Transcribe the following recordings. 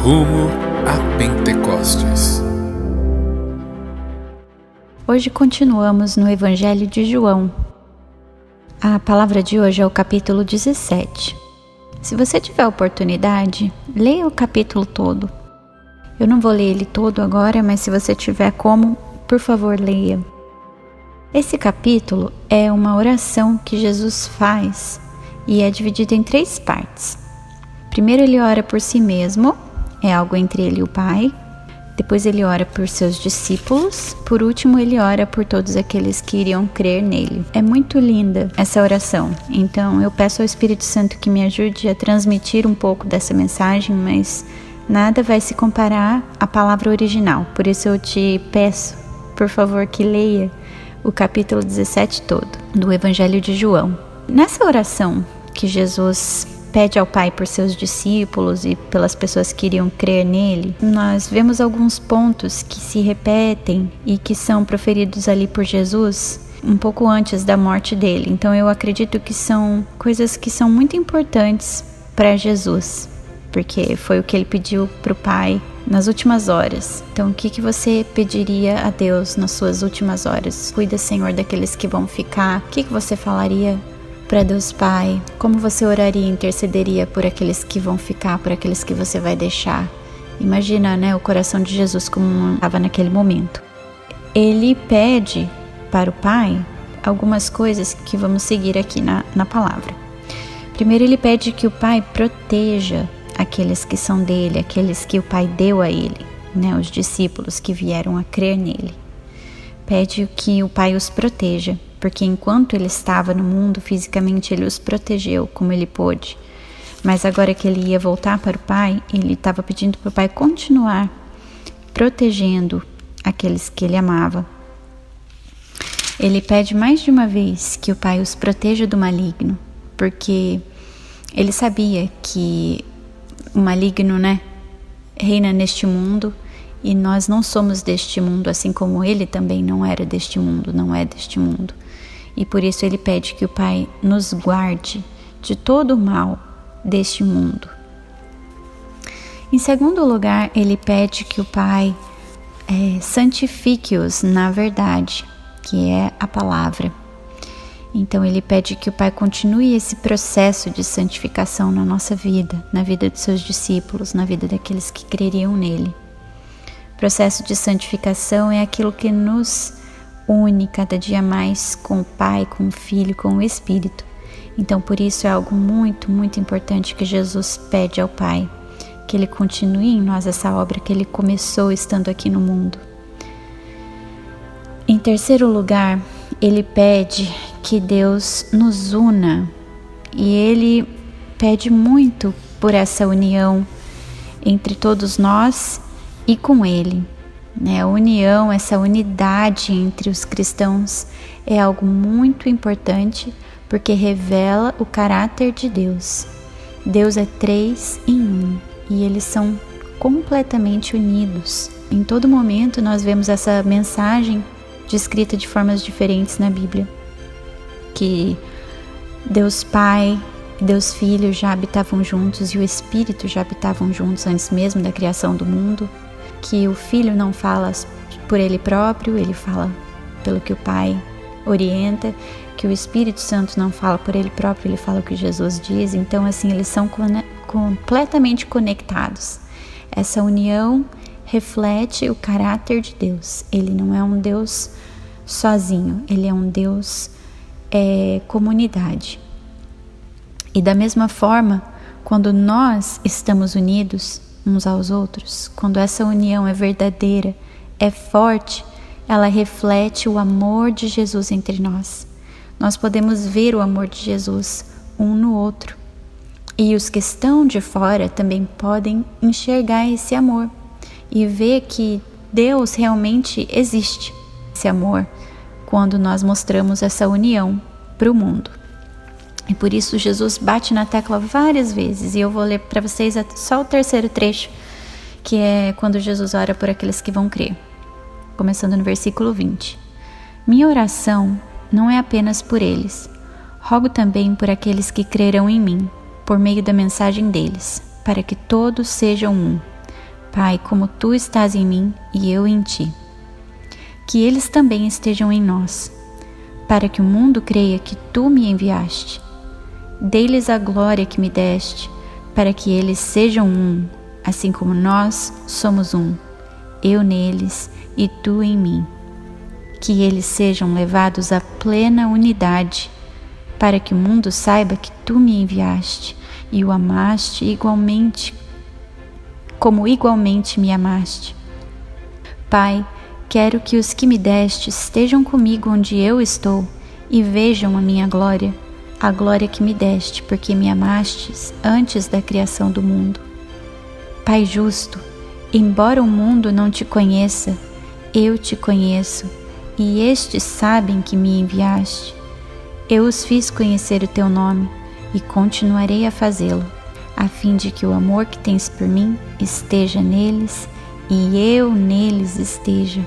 Rumo a Pentecostes. Hoje continuamos no Evangelho de João. A palavra de hoje é o capítulo 17. Se você tiver oportunidade, leia o capítulo todo. Eu não vou ler ele todo agora, mas se você tiver como, por favor, leia. Esse capítulo é uma oração que Jesus faz e é dividido em 3 partes. Primeiro ele ora por si mesmo, é algo entre ele e o Pai. Depois ele ora por seus discípulos. Por último, ele ora por todos aqueles que iriam crer nele. É muito linda essa oração. Então, eu peço ao Espírito Santo que me ajude a transmitir um pouco dessa mensagem, mas nada vai se comparar à palavra original. Por isso eu te peço, por favor, que leia o capítulo 17 todo do Evangelho de João. Nessa oração que Jesus pede ao Pai por seus discípulos e pelas pessoas que iriam crer nele, nós vemos alguns pontos que se repetem e que são proferidos ali por Jesus um pouco antes da morte dele. Então eu acredito que são coisas que são muito importantes para Jesus, porque foi o que ele pediu para o Pai nas últimas horas. Então o que você pediria a Deus nas suas últimas horas? Cuida, Senhor, daqueles que vão ficar. O que você falaria para Deus Pai? Como você oraria e intercederia por aqueles que vão ficar, por aqueles que você vai deixar? Imagina, o coração de Jesus como estava naquele momento. Ele pede para o Pai algumas coisas que vamos seguir aqui na palavra. Primeiro ele pede que o Pai proteja aqueles que são dele, aqueles que o Pai deu a ele, os discípulos que vieram a crer nele. Pede que o Pai os proteja, porque enquanto ele estava no mundo, fisicamente ele os protegeu como ele pôde. Mas agora que ele ia voltar para o Pai, ele estava pedindo para o Pai continuar protegendo aqueles que ele amava. Ele pede mais de uma vez que o Pai os proteja do maligno, porque ele sabia que o maligno, reina neste mundo. E nós não somos deste mundo, assim como ele também não era deste mundo, não é deste mundo. E por isso ele pede que o Pai nos guarde de todo o mal deste mundo. Em segundo lugar, ele pede que o Pai santifique-os na verdade, que é a palavra. Então ele pede que o Pai continue esse processo de santificação na nossa vida, na vida de seus discípulos, na vida daqueles que creriam nele. O processo de santificação é aquilo que nos une cada dia mais com o Pai, com o Filho, com o Espírito. Então, por isso é algo muito, muito importante que Jesus pede ao Pai, que Ele continue em nós essa obra que Ele começou estando aqui no mundo. Em terceiro lugar, Ele pede que Deus nos una, e Ele pede muito por essa união entre todos nós e com Ele. A união, essa unidade entre os cristãos é algo muito importante, porque revela o caráter de Deus. Deus é 3 em 1 e eles são completamente unidos. Em todo momento nós vemos essa mensagem descrita de formas diferentes na Bíblia, que Deus Pai e Deus Filho já habitavam juntos e o Espírito já habitavam juntos antes mesmo da criação do mundo, que o Filho não fala por ele próprio, ele fala pelo que o Pai orienta, que o Espírito Santo não fala por ele próprio, ele fala o que Jesus diz. Então, assim, eles são completamente conectados. Essa união reflete o caráter de Deus. Ele não é um Deus sozinho, ele é um Deus comunidade. E da mesma forma, quando nós estamos unidos uns aos outros, quando essa união é verdadeira, é forte, ela reflete o amor de Jesus entre nós. Nós podemos ver o amor de Jesus um no outro. E os que estão de fora também podem enxergar esse amor e ver que Deus realmente existe. Esse amor, quando nós mostramos essa união para o mundo. E por isso Jesus bate na tecla várias vezes, e eu vou ler para vocês só o terceiro trecho, que é quando Jesus ora por aqueles que vão crer, começando no versículo 20. Minha oração não é apenas por eles, rogo também por aqueles que crerão em mim, por meio da mensagem deles, para que todos sejam um, Pai, como tu estás em mim e eu em ti. Que eles também estejam em nós, para que o mundo creia que tu me enviaste. Dei-lhes a glória que me deste, para que eles sejam um, assim como nós somos um, eu neles e tu em mim. Que eles sejam levados à plena unidade, para que o mundo saiba que tu me enviaste e o amaste igualmente, como igualmente me amaste. Pai, quero que os que me deste estejam comigo onde eu estou e vejam a minha glória, a glória que me deste, porque me amastes antes da criação do mundo. Pai justo, embora o mundo não te conheça, eu te conheço, e estes sabem que me enviaste. Eu os fiz conhecer o teu nome, e continuarei a fazê-lo, a fim de que o amor que tens por mim esteja neles, e eu neles esteja.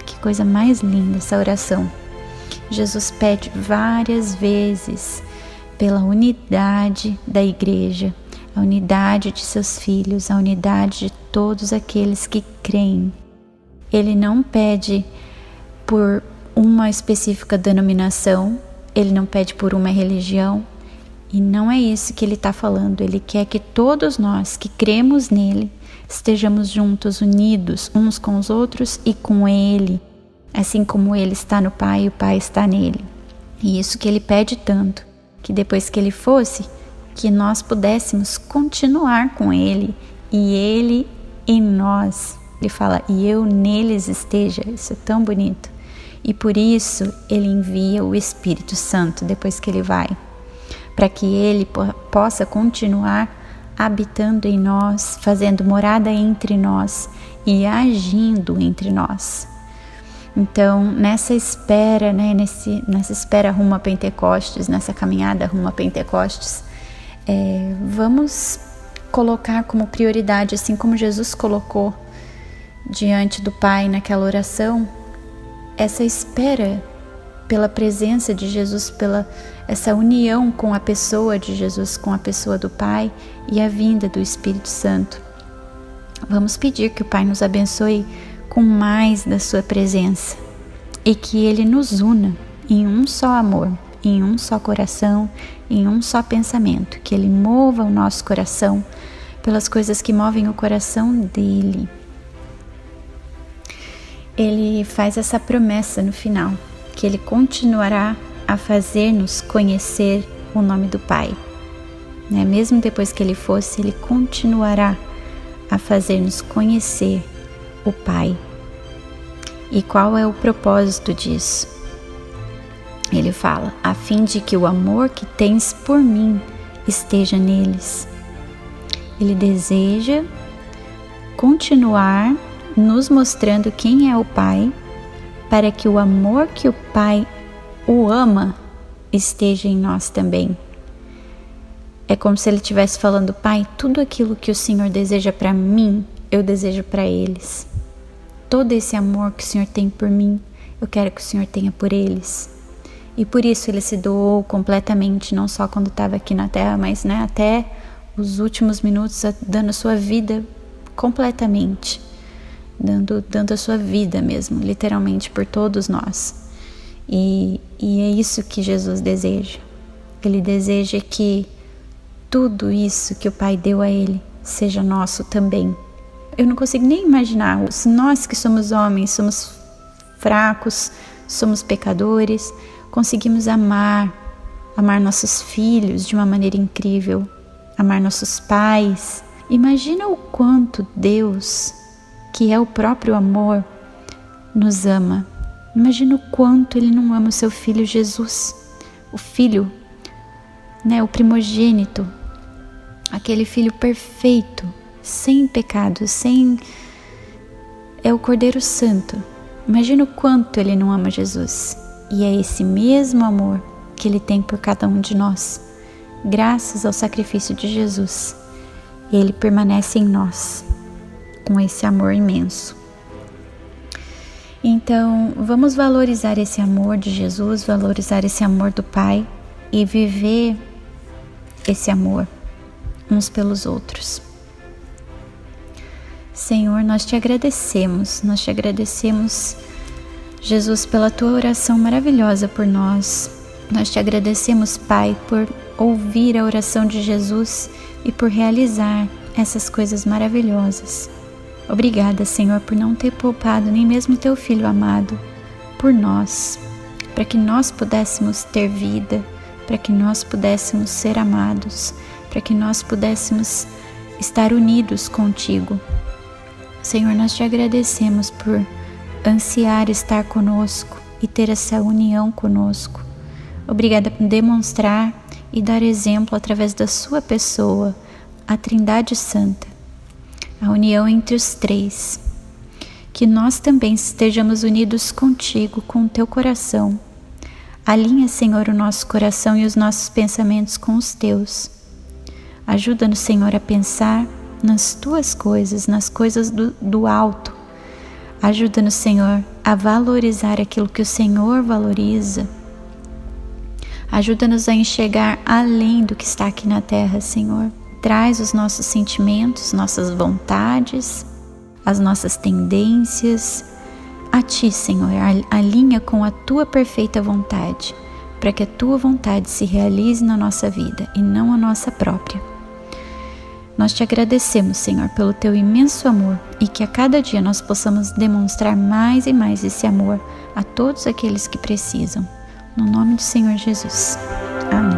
Que coisa mais linda essa oração. Jesus pede várias vezes pela unidade da igreja, a unidade de seus filhos, a unidade de todos aqueles que creem. Ele não pede por uma específica denominação, ele não pede por uma religião, e não é isso que ele está falando. Ele quer que todos nós que cremos nele estejamos juntos, unidos uns com os outros e com ele, assim como ele está no Pai e o Pai está nele. E isso que ele pede tanto, que depois que ele fosse, que nós pudéssemos continuar com ele e ele em nós. Ele fala, e eu neles esteja. Isso é tão bonito. E por isso ele envia o Espírito Santo depois que ele vai, para que ele possa continuar habitando em nós, fazendo morada entre nós e agindo entre nós. Então, nessa espera, nessa espera rumo a Pentecostes, nessa caminhada rumo a Pentecostes, vamos colocar como prioridade, assim como Jesus colocou diante do Pai naquela oração, essa espera pela presença de Jesus, pela essa união com a pessoa de Jesus, com a pessoa do Pai e a vinda do Espírito Santo. Vamos pedir que o Pai nos abençoe com mais da sua presença e que Ele nos una em um só amor, em um só coração, em um só pensamento, que Ele mova o nosso coração pelas coisas que movem o coração dEle. Ele faz essa promessa no final, que Ele continuará a fazer-nos conhecer o nome do Pai. Mesmo depois que Ele fosse, Ele continuará a fazer-nos conhecer o Pai. E qual é o propósito disso? Ele fala, a fim de que o amor que tens por mim esteja neles. Ele deseja continuar nos mostrando quem é o Pai, para que o amor que o Pai o ama esteja em nós também. É como se Ele estivesse falando, Pai, tudo aquilo que o Senhor deseja para mim, eu desejo para eles. Todo esse amor que o Senhor tem por mim, eu quero que o Senhor tenha por eles. E por isso Ele se doou completamente, não só quando estava aqui na Terra, mas até os últimos minutos, dando a sua vida completamente. Dando a sua vida mesmo, literalmente, por todos nós. E é isso que Jesus deseja. Ele deseja que tudo isso que o Pai deu a Ele seja nosso também. Eu não consigo nem imaginar, nós que somos homens, somos fracos, somos pecadores, conseguimos amar nossos filhos de uma maneira incrível, amar nossos pais. Imagina o quanto Deus, que é o próprio amor, nos ama. Imagina o quanto Ele não ama o seu Filho Jesus, o Filho, o primogênito, aquele Filho perfeito, sem pecado, é o Cordeiro Santo. Imagina o quanto Ele não ama Jesus. E é esse mesmo amor que Ele tem por cada um de nós, graças ao sacrifício de Jesus. Ele permanece em nós, com esse amor imenso. Então, vamos valorizar esse amor de Jesus, valorizar esse amor do Pai e viver esse amor uns pelos outros. Senhor, nós te agradecemos, Jesus, pela tua oração maravilhosa por nós. Nós te agradecemos, Pai, por ouvir a oração de Jesus e por realizar essas coisas maravilhosas. Obrigada, Senhor, por não ter poupado nem mesmo teu Filho amado por nós, para que nós pudéssemos ter vida, para que nós pudéssemos ser amados, para que nós pudéssemos estar unidos contigo. Senhor, nós te agradecemos por ansiar estar conosco e ter essa união conosco. Obrigada por demonstrar e dar exemplo através da sua pessoa, a Trindade Santa, a união entre os três. Que nós também estejamos unidos contigo, com o teu coração. Alinha, Senhor, o nosso coração e os nossos pensamentos com os teus. Ajuda-nos, Senhor, a pensar nas tuas coisas, nas coisas do alto. Ajuda-nos, Senhor, a valorizar aquilo que o Senhor valoriza. Ajuda-nos a enxergar além do que está aqui na terra, Senhor. Traz os nossos sentimentos, nossas vontades, as nossas tendências a Ti, Senhor. Alinha com a Tua perfeita vontade, para que a Tua vontade se realize na nossa vida e não a nossa própria. Nós te agradecemos, Senhor, pelo Teu imenso amor e que a cada dia nós possamos demonstrar mais e mais esse amor a todos aqueles que precisam. No nome do Senhor Jesus. Amém.